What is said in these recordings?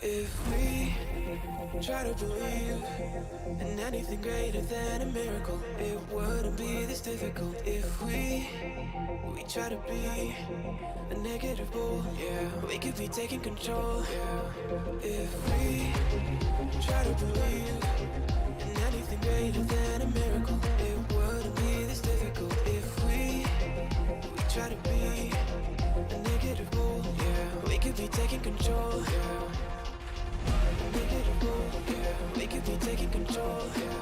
If we try to believe in anything greater than a miracle, it wouldn't be this difficult. If we try to be a negative bull, yeah, we could be taking control, yeah. If we try to believe in anything greater than a miracle, it wouldn't be this difficult. If we try to be a negative bull, yeah, we could be taking control, yeah. Negative bull, yeah, we could be taking control, yeah.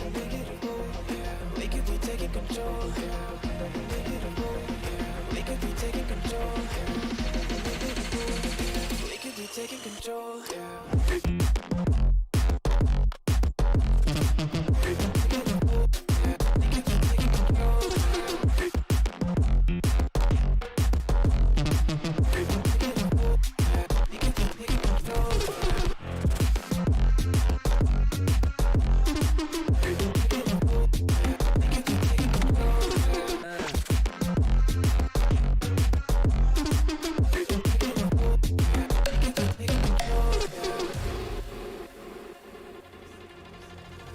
Negative bull, yeah, we could be taking control, yeah. Negative bull, yeah, we could be taking control, yeah. Negative bull, yeah, we could be taking control, yeah.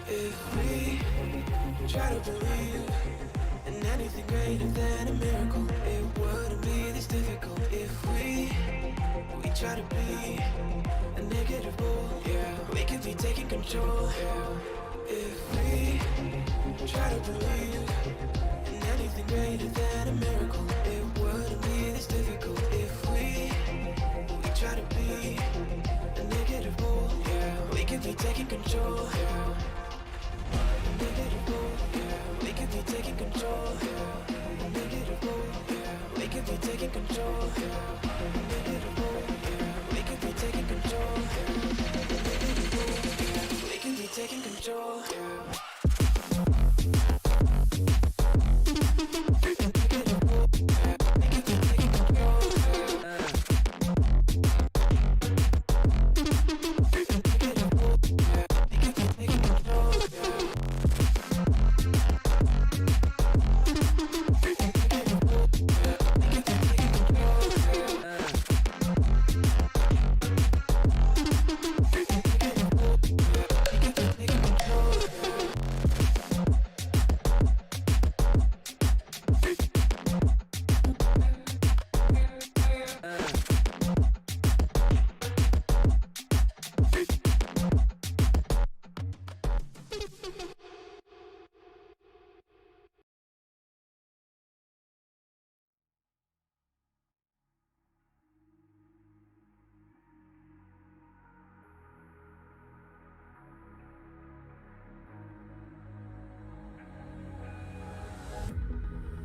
If we try to believe in anything greater than a miracle, it wouldn't be this difficult. If we try to be a negative bull, yeah, we could be taking control, yeah. If we try to believe in anything greater than a miracle, it wouldn't be this difficult. If we try to be a negative bull, yeah, we could be taking control, yeah. Negative bull, yeah, we could be taking control, yeah. Negative bull, yeah, we could be taking control, yeah. Negative bull, yeah, we could be taking control, yeah. Negative bull, yeah, we could be taking control, yeah.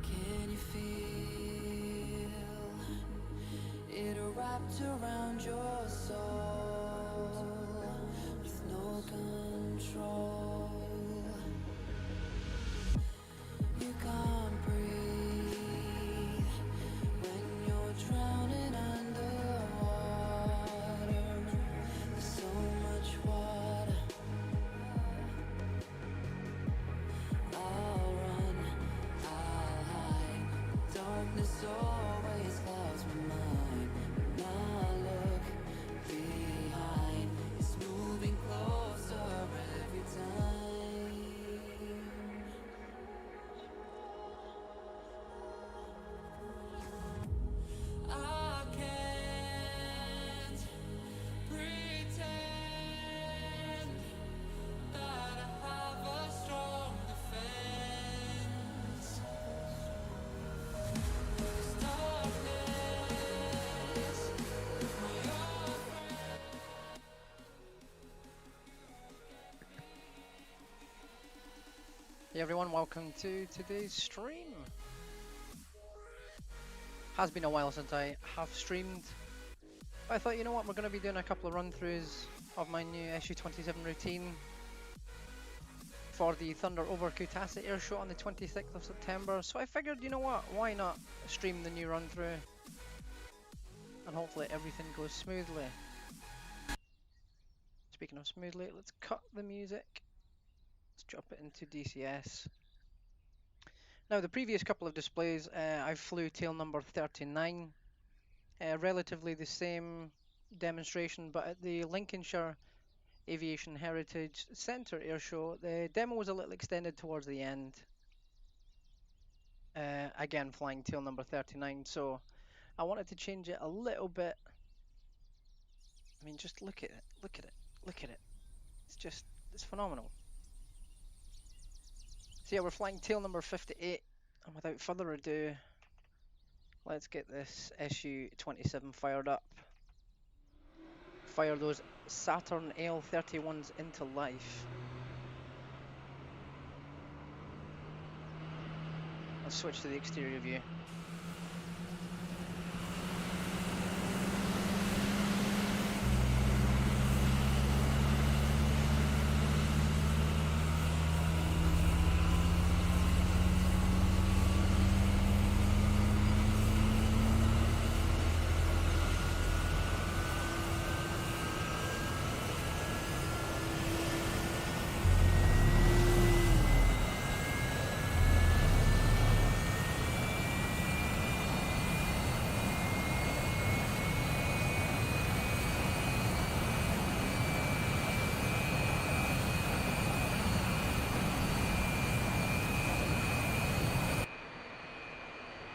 Can you feel it wrapped around your soul with no control? You can't breathe when you're drowning underwater. There's so much water. I'll run, I'll hide. Darkness always clouds my mind. When I look behind, it's moving closer every time. I can't pretend that I have a strong defense. This darkness, my old friend. Hey everyone, welcome to today's stream. Has been a while since I have streamed, but I thought, you know what, we're going to be doing a couple of run-throughs of my new issue 27 routine for the Thunder Over Kutaisi airshow on the 26th of September. So I figured, you know what, why not stream the new run-through and hopefully everything goes smoothly. Speaking of smoothly, let's cut the music. Let's drop it into DCS. Now, the previous couple of displays, I flew tail number 39, relatively the same demonstration, but at the Lincolnshire Aviation Heritage Centre Airshow, the demo was a little extended towards the end. Again, flying tail number 39, so I wanted to change it a little bit. I mean, just look at it, look at it, look at it. It's phenomenal. So yeah, we're flying tail number 58, and without further ado, let's get this Su-27 fired up. Fire those Saturn AL-31s into life. Let's switch to the exterior view.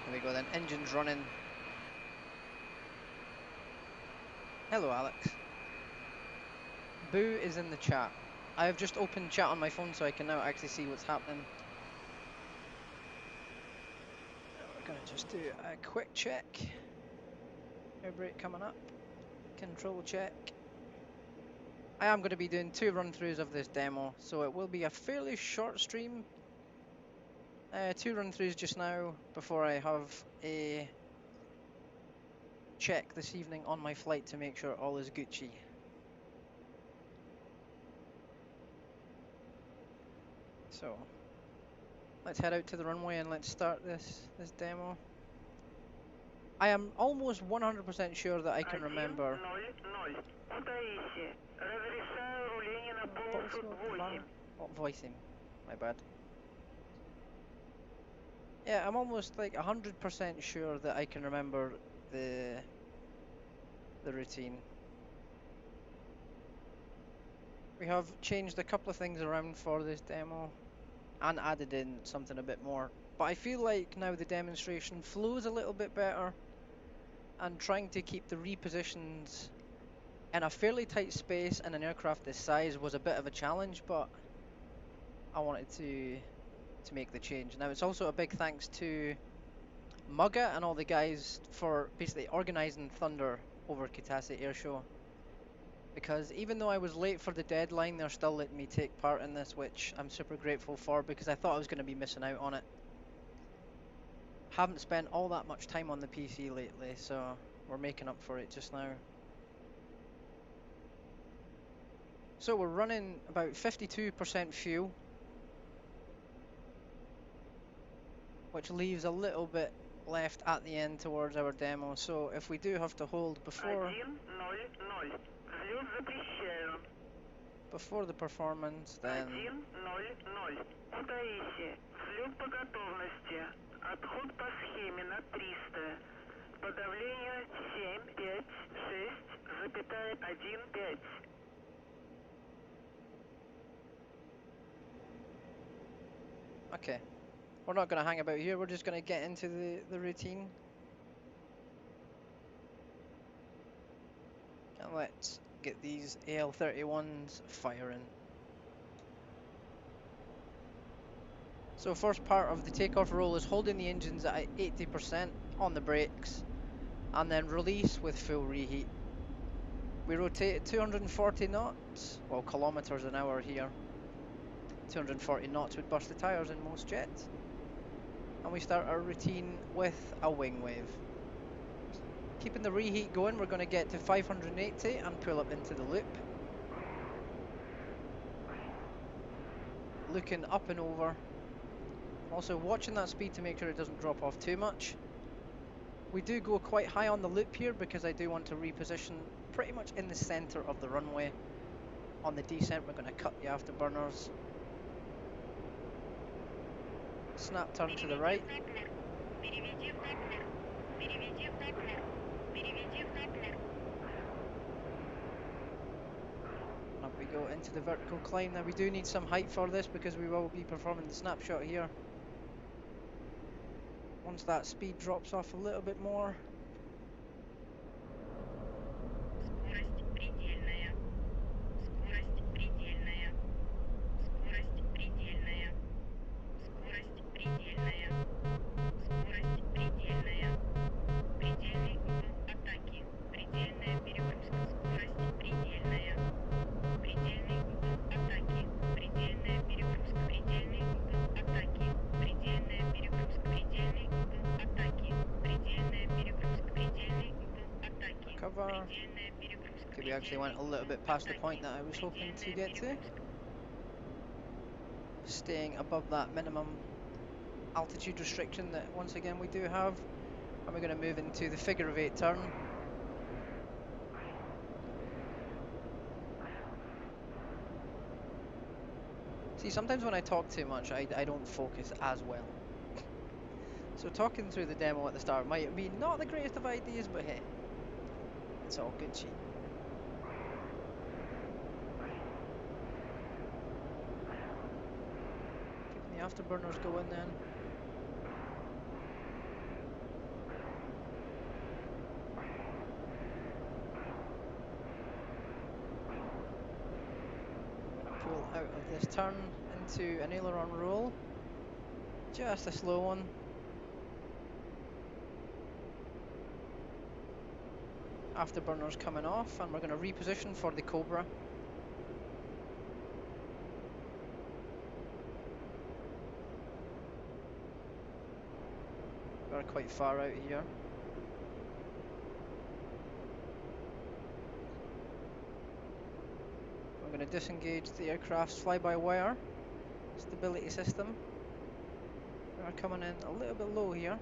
There we go then, engines running. Hello Alex. Boo is in the chat. I have just opened chat on my phone so I can now actually see what's happening. We're gonna just do a quick check. Air brake coming up. Control check. I am going to be doing 2 run-throughs of this demo, so it will be a fairly short stream. 2 run-throughs just now before I have a check this evening on my flight to make sure all is Gucci. So let's head out to the runway and let's start this demo. I am almost 100% sure that I can remember. Voicing, my bad. Yeah, I'm almost like 100% sure that I can remember the routine. We have changed a couple of things around for this demo and added in something a bit more. But I feel like now the demonstration flows a little bit better, and trying to keep the repositions in a fairly tight space in an aircraft this size was a bit of a challenge, but I wanted to make the change. Now it's also a big thanks to Mugga and all the guys for basically organising Thunder Over Kutaisi Airshow, because even though I was late for the deadline, they're still letting me take part in this, which I'm super grateful for, because I thought I was going to be missing out on it. Haven't spent all that much time on the PC lately, so we're making up for it just now. So we're running about 52% fuel, which leaves a little bit left at the end towards our demo. So if we do have to hold before the performance, then Отход по схеме на 300. Подавление 756,15. okay, we're not going to hang about here, we're just going to get into the routine. And let's get these AL-31s firing. So first part of the takeoff roll is holding the engines at 80% on the brakes, and then release with full reheat. We rotate at 240 knots, well, kilometers an hour here. 240 knots would burst the tires in most jets. And we start our routine with a wing wave. Keeping the reheat going, we're going to get to 580 and pull up into the loop. Looking up and over. Also watching that speed to make sure it doesn't drop off too much. We do go quite high on the loop here because I do want to reposition pretty much in the center of the runway. On the descent, we're going to cut the afterburners. Snap turn to the right. go into the vertical climb. Now we do need some height for this because we will be performing the snapshot here. Once that speed drops off a little bit more. Cover. Okay, we actually went a little bit past the point that I was hoping to get to. Staying above that minimum altitude restriction that once again we do have. And we're going to move into the figure of 8 turn. See, sometimes when I talk too much, I don't focus as well. So talking through the demo at the start might be not the greatest of ideas, but hey, it's all good shit. Keeping the afterburners going then. Pull out of this turn into an aileron roll. Just a slow one. Afterburners coming off, and we're going to reposition for the Cobra. We're quite far out here. We're going to disengage the aircraft's fly-by-wire stability system. We're coming in a little bit low here.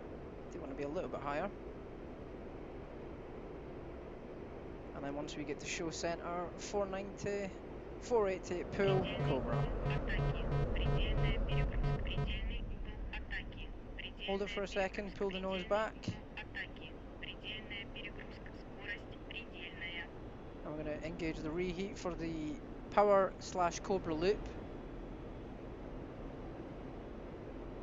Do want to be a little bit higher. And then once we get to show center, 490, 480, pull, Cobra. Hold it for a second, pull the nose back. And we're going to engage the reheat for the power / Cobra loop.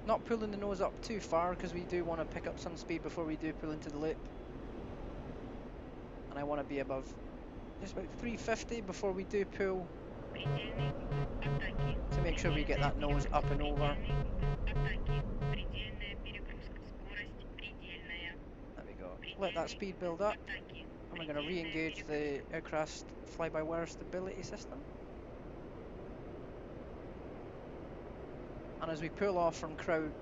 Not pulling the nose up too far because we do want to pick up some speed before we do pull into the loop. And I want to be above just about 350 before we do pull, to make sure we get that nose up and over. There we go. Let that speed build up, and we're going to re-engage the aircraft's fly-by-wire stability system. And as we pull off from crowd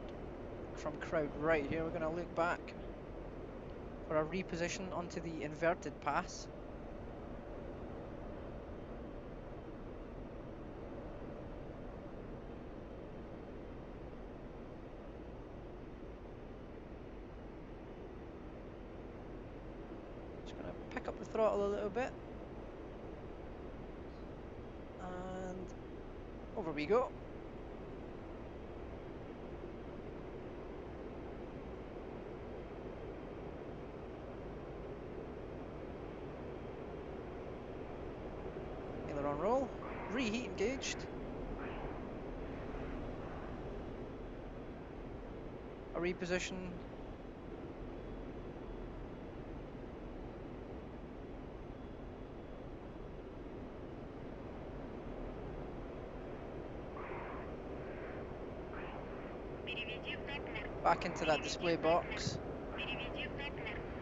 right here, we're going to look back for a reposition onto the inverted pass. Just going to pick up the throttle a little bit. And over we go. Aileron roll, reheat engaged. A reposition. Back into that display box.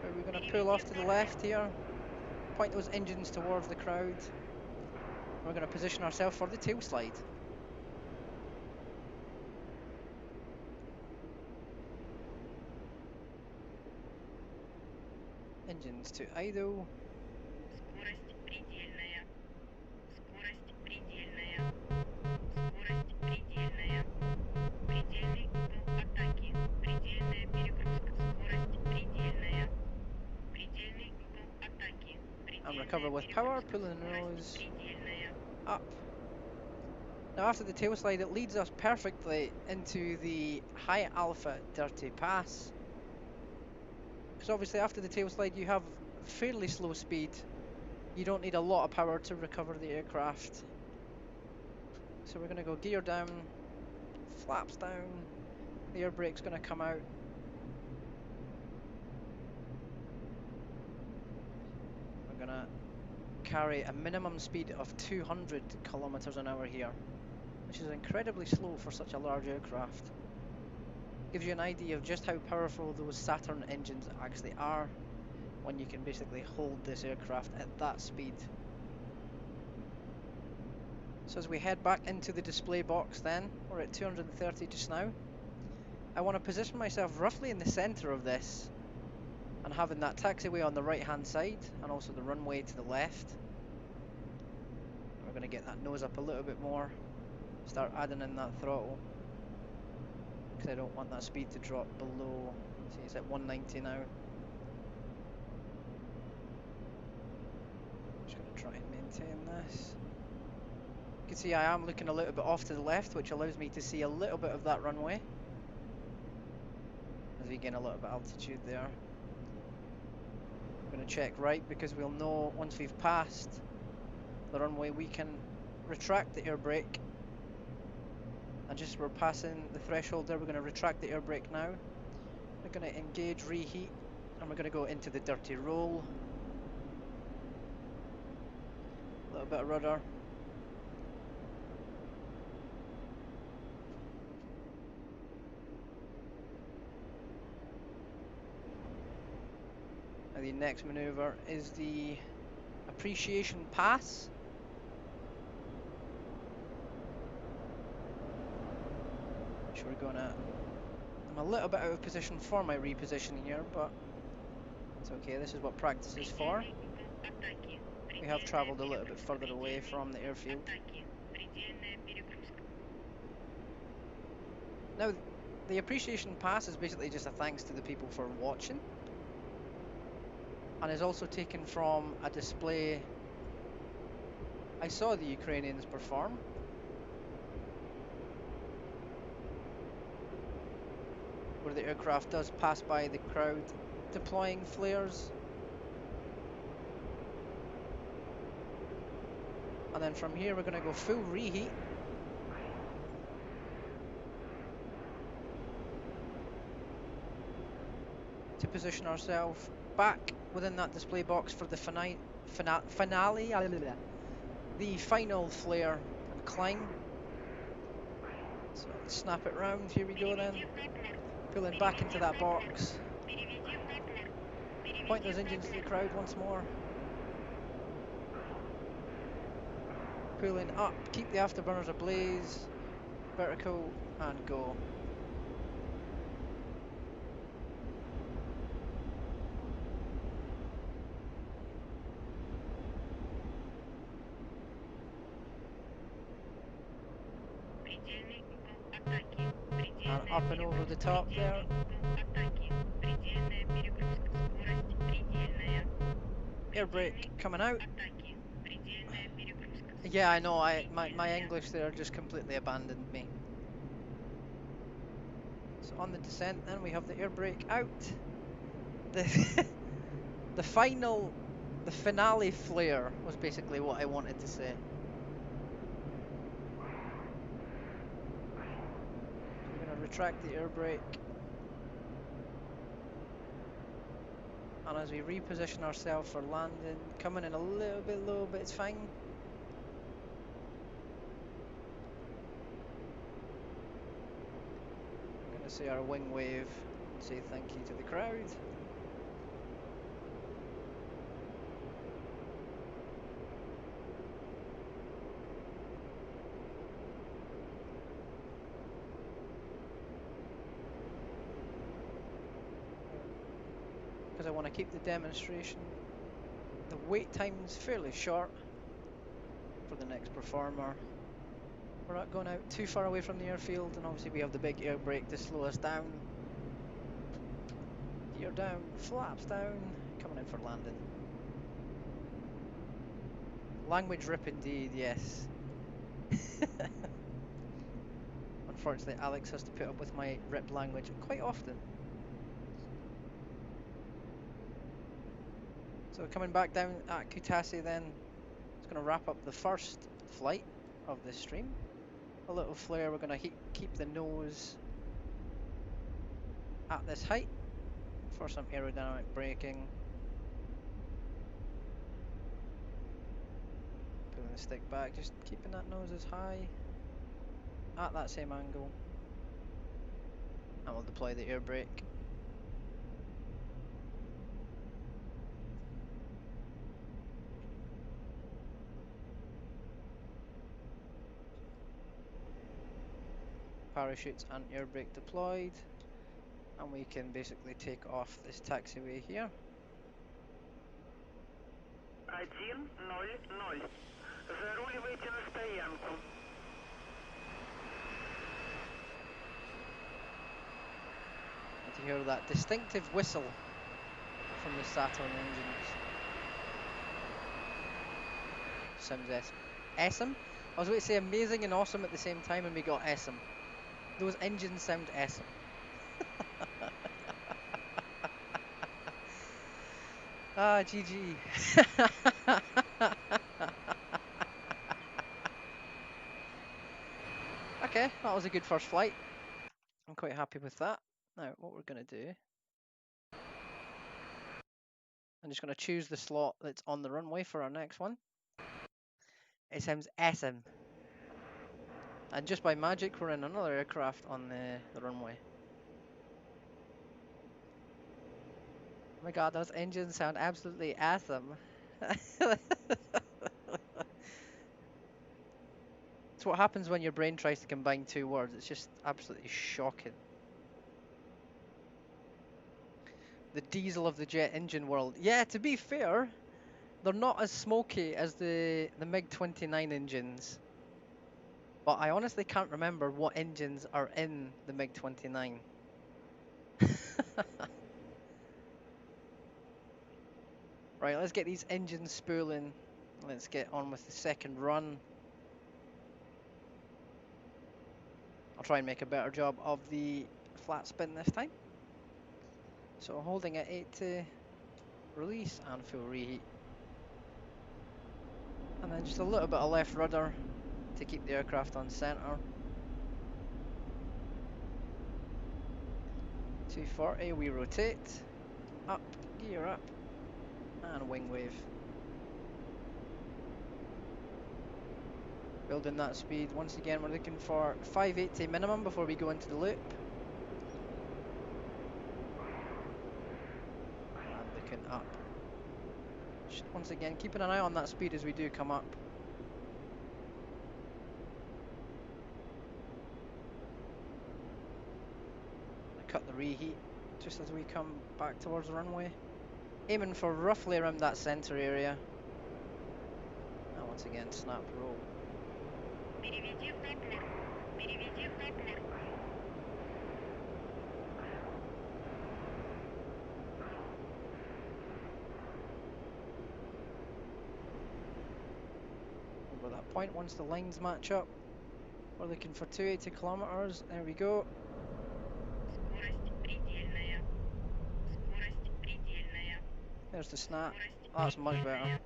We're going to pull off to the left here. Point those engines towards the crowd. We're going to position ourselves for the tail slide. Engines to idle. And recover with power, pulling the nose up. Now after the tail slide, it leads us perfectly into the high alpha dirty pass. Because obviously after the tail slide you have fairly slow speed. You don't need a lot of power to recover the aircraft. So we're going to go gear down, flaps down, the air brake's going to come out. We're going to carry a minimum speed of 200 kilometers an hour here, which is incredibly slow for such a large aircraft. Gives you an idea of just how powerful those Saturn engines actually are when you can basically hold this aircraft at that speed. So as we head back into the display box then, we're at 230 just now. I want to position myself roughly in the center of this and having that taxiway on the right hand side and also the runway to the left. We're going to get that nose up a little bit more, start adding in that throttle because I don't want that speed to drop below, see it's at 190 now. Just going to try and maintain this. You can see I am looking a little bit off to the left, which allows me to see a little bit of that runway as we gain a little bit of altitude there. I'm going to check right because we'll know once we've passed the runway we can retract the air brake, and just we're passing the threshold there, we're going to retract the air brake now. We're going to engage reheat and we're going to go into the dirty roll. A little bit of rudder. Now the next maneuver is the appreciation pass. Which we're gonna, I'm a little bit out of position for my repositioning here, but it's okay, this is what practice is for. We have travelled a little bit further away from the airfield. Now, the appreciation pass is basically just a thanks to the people for watching, and is also taken from a display I saw the Ukrainians perform. Where the aircraft does pass by the crowd deploying flares. And then from here we're going to go full reheat. To position ourselves back within that display box for the finale, the final flare and climb. So let's snap it round, here we go then. Pulling back into that box. Point those engines to the crowd once more. Pulling up, keep the afterburners ablaze. Vertical and go. And up and over the top there. Air brake coming out. Yeah, I know, my English there just completely abandoned me. So on the descent then we have the air brake out. The the finale flare was basically what I wanted to say. We're going to retract the air brake. And as we reposition ourselves for landing, coming in a little bit low, but it's fine. We're going to say our wing wave and say thank you to the crowd. Because I want to keep the demonstration. The wait time's fairly short for the next performer. We're not going out too far away from the airfield, and obviously we have the big air brake to slow us down. Gear down, flaps down, coming in for landing. Language rip indeed, yes. Unfortunately, Alex has to put up with my rip language quite often. So coming back down at Kutaisi then, it's going to wrap up the first flight of this stream. a little flare. We're going to keep the nose at this height for some aerodynamic braking. Pulling the stick back, just keeping that nose as high at that same angle. And we'll deploy the air brake. Parachutes and air brake deployed. And we can basically take off this taxiway here. 100. Заруливайте на стоянку. And to hear that distinctive whistle from the Saturn engines. Sounds awesome. I was going to say amazing and awesome at the same time, and we got awesome. Those engines sound awesome. Ah, GG. Okay, that was a good first flight. I'm quite happy with that. Now, what we're going to do, I'm just going to choose the slot that's on the runway for our next one. It sounds awesome. And just by magic, we're in another aircraft on the runway. Oh my god, those engines sound absolutely awesome. It's what happens when your brain tries to combine two words. It's just absolutely shocking. The diesel of the jet engine world. Yeah, to be fair, they're not as smoky as the MiG-29 engines. But I honestly can't remember what engines are in the MiG-29. Right, let's get these engines spooling. Let's get on with the second run. I'll try and make a better job of the flat spin this time. So holding at 8 to release and full reheat. And then just a little bit of left rudder to keep the aircraft on center. 240, we rotate. Up, gear up, and wing wave. Building that speed. Once again, we're looking for 580 minimum before we go into the loop. And looking up. Just once again, keeping an eye on that speed as we do come up. Cut the reheat just as we come back towards the runway. Aiming for roughly around that center area. And once again, snap roll. Over that point, once the lines match up, we're looking for 280 kilometers. There we go. There's the snap. That's much better.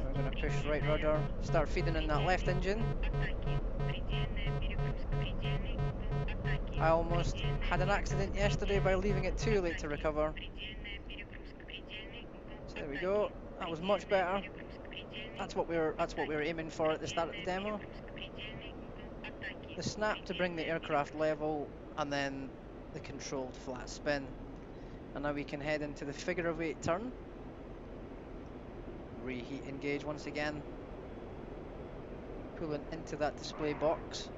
We're going to push right rudder, start feeding in that left engine. I almost had an accident yesterday by leaving it too late to recover. So there we go. That was much better. That's what we were aiming for at the start of the demo. The snap to bring the aircraft level, and then the controlled flat spin. And now we can head into the figure of 8 turn. Reheat engage once again. Pulling into that display box.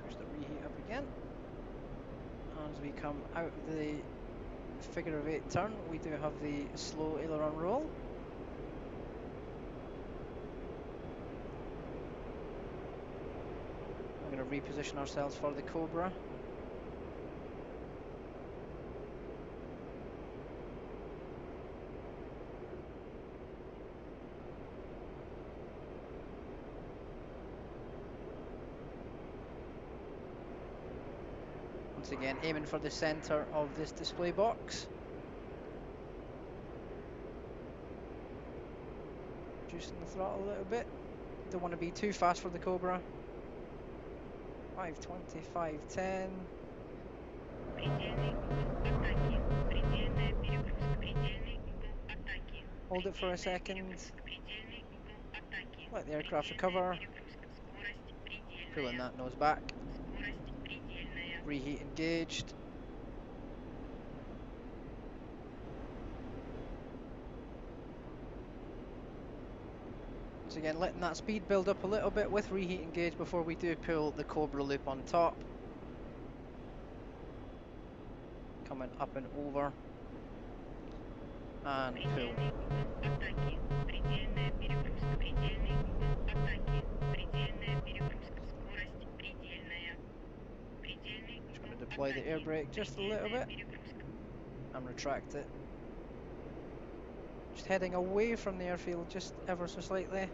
Push the reheat up again. As we come out of the figure of 8 turn, we do have the slow aileron roll. I'm going going to reposition ourselves for the Cobra. Once again, aiming for the center of this display box. Reducing the throttle a little bit. Don't want to be too fast for the Cobra. 520, 510. Hold it for a second. Let the aircraft recover. Pulling that nose back. Reheat engaged. Once again, letting that speed build up a little bit with reheat engaged before we do pull the Cobra loop on top. Coming up and over. And pull. Just going to deploy the air brake just a little bit and retract it. Just heading away from the airfield just ever so slightly.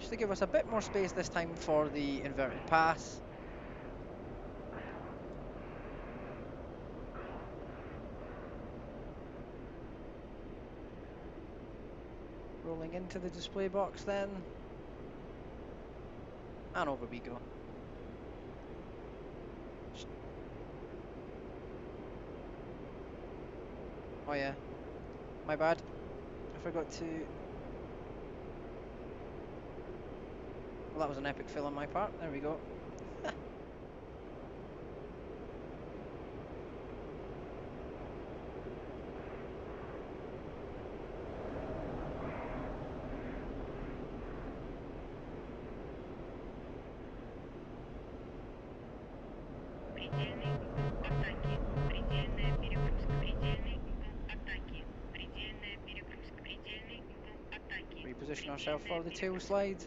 Just to give us a bit more space this time for the inverted pass. Rolling into the display box then. And over we go. Oh yeah, my bad. I forgot to... Well, that was an epic fail on my part. There we go. Reposition ourselves for the tail slide.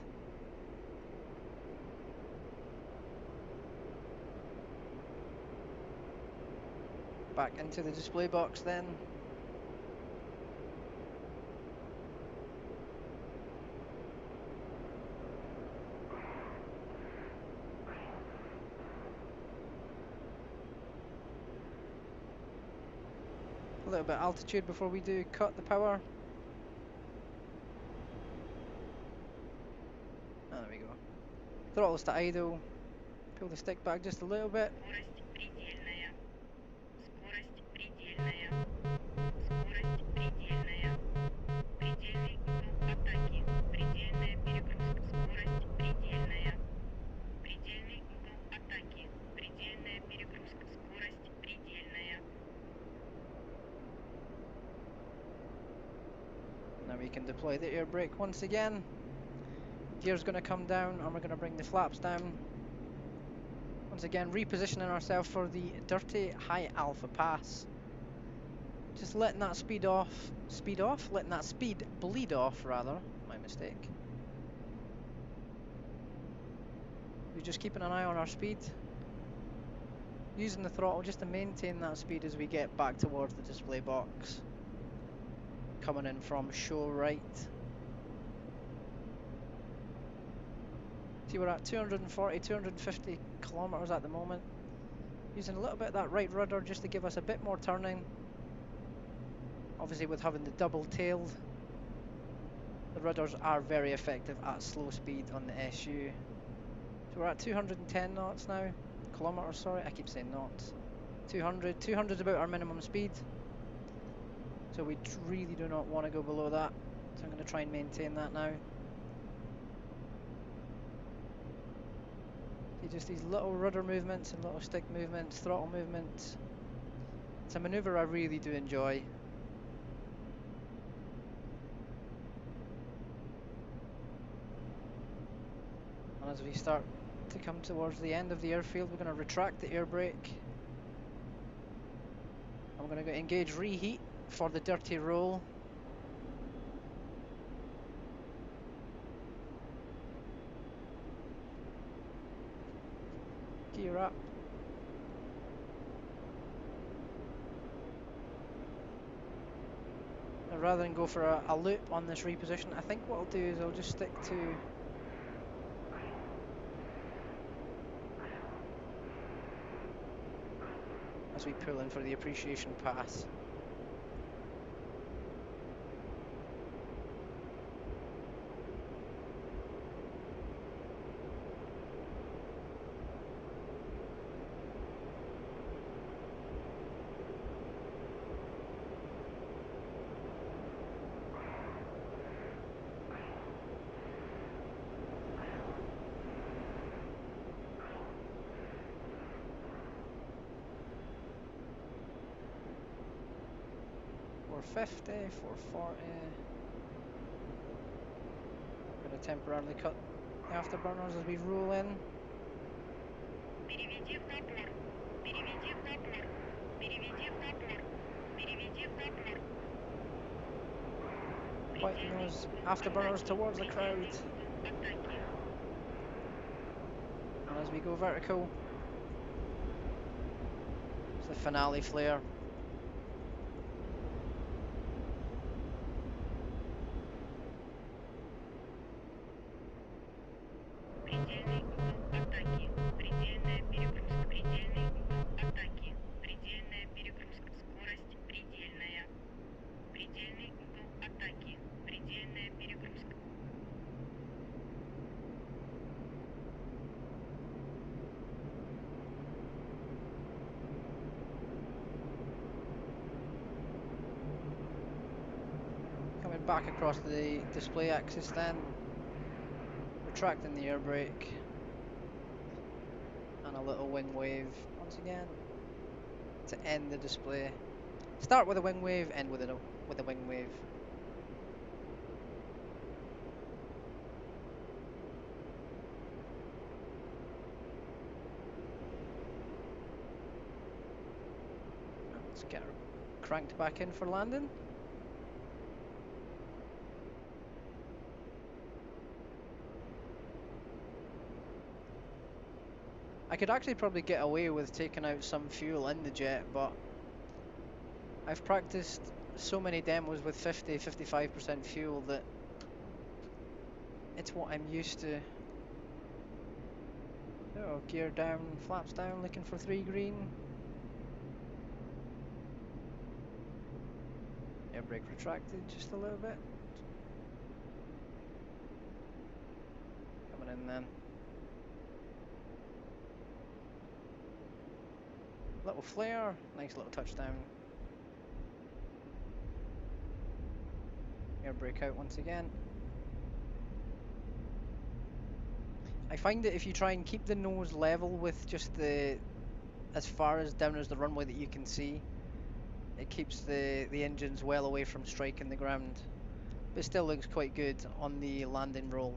Back into the display box then. A little bit of altitude before we do cut the power. Oh, there we go. Throttles to idle. Pull the stick back just a little bit. Now we can deploy the air brake once again. Gear's going to come down and we're going to bring the flaps down. Once again, repositioning ourselves for the dirty high alpha pass. Just letting that letting that speed bleed off rather, my mistake. We're just keeping an eye on our speed. Using the throttle just to maintain that speed as we get back towards the display box. Coming in from show right. See, we're at 240, 250 kilometers at the moment. Using a little bit of that right rudder just to give us a bit more turning. Obviously with having the double tailed, the rudders are very effective at slow speed on the SU. So we're at 210 knots now. Kilometers, sorry, I keep saying knots. 200 is about our minimum speed. So we really do not want to go below that. So I'm going to try and maintain that now. See, just these little rudder movements and little stick movements, throttle movements. It's a manoeuvre I really do enjoy. And as we start to come towards the end of the airfield, we're going to retract the air brake. I'm going to go engage reheat for the dirty roll. gear up. Now, rather than go for a loop on this reposition, I think what I'll do is I'll just stick to as we pull in for the appreciation pass. .450, 440. I'm going to temporarily cut the afterburners as we roll in. Переведи в напор. Переведи в напор. Переведи в напор. Переведи в напор. Pointing those afterburners towards the crowd. Атаки. And as we go vertical, it's the finale flare. Предельный угол атаки. Предельная перегрузка. Предельный угол атаки. Предельная перегрузка. Скорость предельная. Предельный угол атаки. Предельная перегрузка. Coming back across the display axis then, retracting the air brake, and a little wing wave once again to end the display. Start with a wing wave, end with a wing wave. Let's get cranked back in for landing. I could actually probably get away with taking out some fuel in the jet, but I've practiced so many demos with 50-55% fuel that it's what I'm used to. Oh, gear down, flaps down, looking for 3 green. Air brake retracted just a little bit. Coming in then. Little flare, nice little touchdown. Air brake out once again. I find that if you try and keep the nose level with just the as far as down as the runway that you can see, it keeps the engines well away from striking the ground. But it still looks quite good on the landing roll.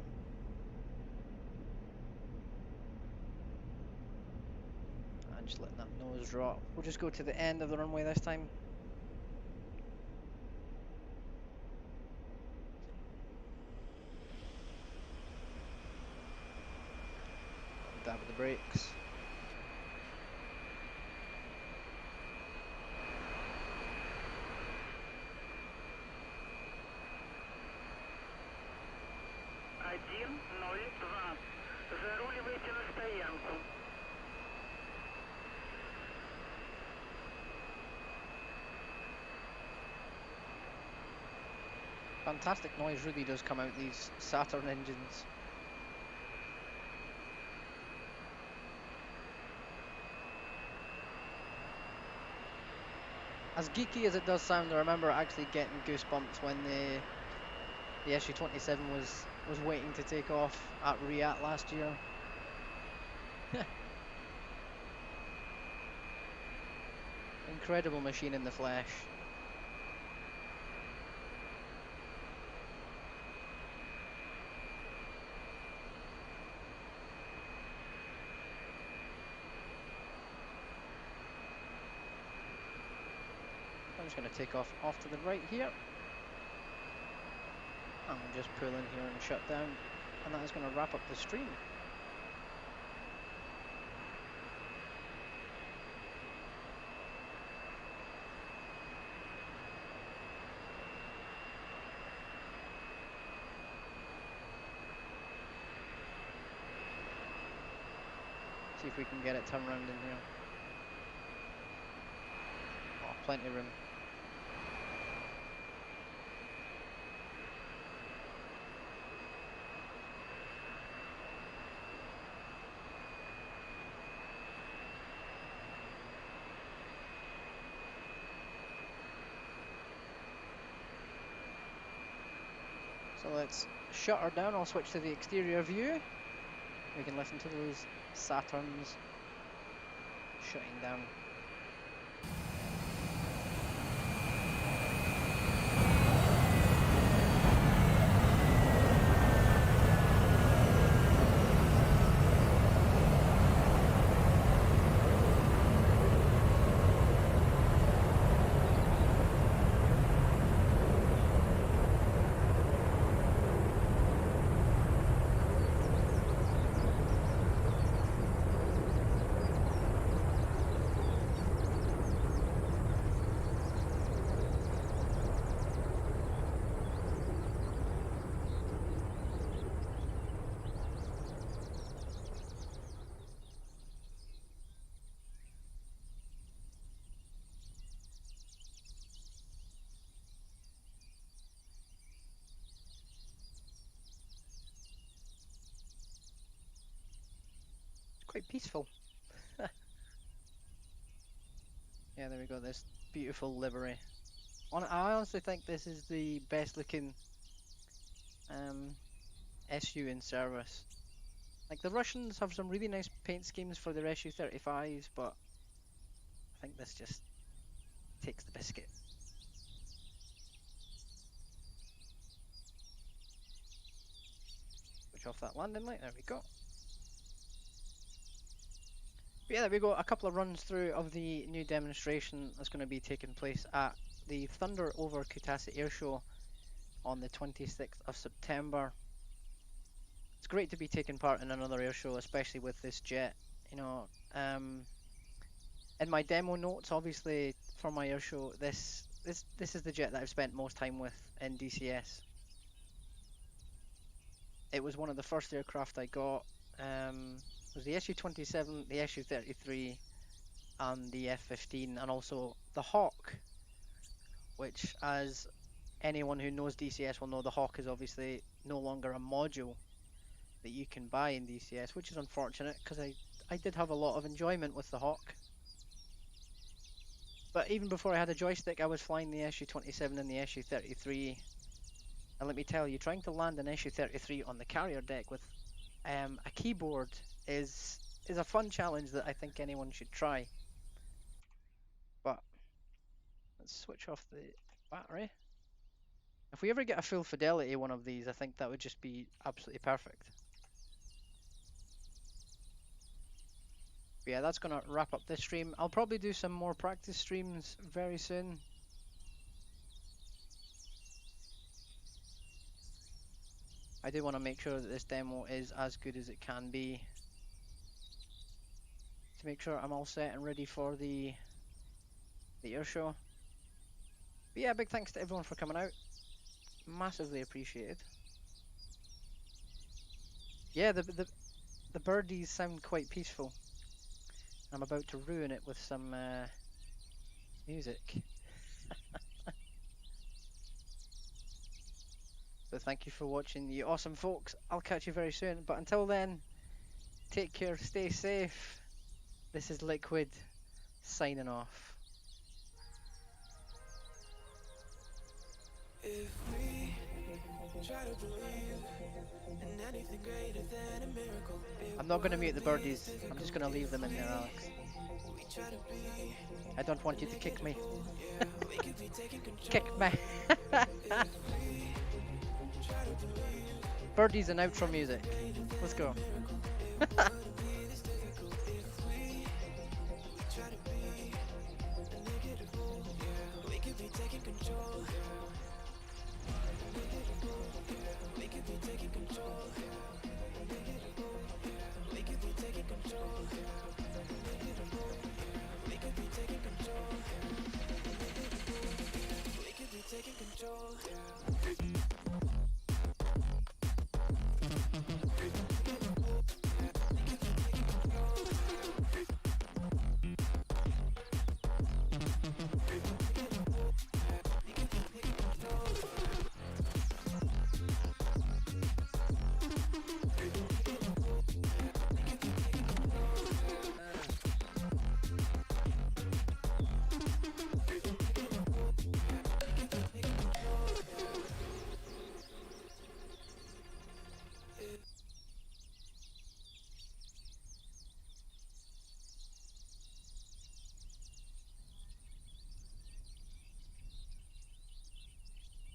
And just letting that nose drop. We'll just go to the end of the runway this time. Dab with the brakes. Один, ноль, два. Заруливайте на стоянку. Fantastic noise really does come out these Saturn engines. As geeky as it does sound, I remember actually getting goosebumps when the SU-27 was waiting to take off at Riyadh last year. Incredible machine in the flesh. I'm just going to take off to the right here. And we'll just pull in here and shut down. And that is going to wrap up the stream. See if we can get it turned around in here. Oh, plenty of room. So let's shut her down. I'll switch to the exterior view. We can listen to those Saturns shutting down. Quite peaceful. Yeah, there we go, this beautiful livery. I honestly think this is the best looking SU in service. Like, the Russians have some really nice paint schemes for their SU-35s, but I think this just takes the biscuit. Switch off that landing light, there we go. But yeah, there we go, a couple of runs through of the new demonstration that's going to be taking place at the Thunder Over Kutaisi airshow on the 26th of September. It's great to be taking part in another airshow, especially with this jet. You know, in my demo notes, obviously, for my airshow, this is the jet that I've spent most time with in DCS. It was one of the first aircraft I got. It was the SU-27, the SU-33, and the F-15, and also the Hawk, which, as anyone who knows DCS will know, the Hawk is obviously no longer a module that you can buy in DCS, which is unfortunate, because I did have a lot of enjoyment with the Hawk. But even before I had a joystick, I was flying the SU-27 and the SU-33, and let me tell you, trying to land an SU-33 on the carrier deck with a keyboard is a fun challenge that I think anyone should try. But let's switch off the battery. If we ever get a full fidelity one of these, I think that would just be absolutely perfect. But yeah, that's gonna wrap up this stream. I'll probably do some more practice streams very soon. I do want to make sure that this demo is as good as it can be, to make sure I'm all set and ready for the air show. But yeah, big thanks to everyone for coming out. Massively appreciated. Yeah, the birdies sound quite peaceful. I'm about to ruin it with some music. So thank you for watching, you awesome folks. I'll catch you very soon. But until then, take care, stay safe. This is Liquid, signing off. If we try to believe in anything greater than a miracle, I'm not going to mute the birdies. I'm just going to leave them in there, Alex. we try to be, I don't want you to kick me. we could be taking control. Kick me. Birdies and outro music. Let's go.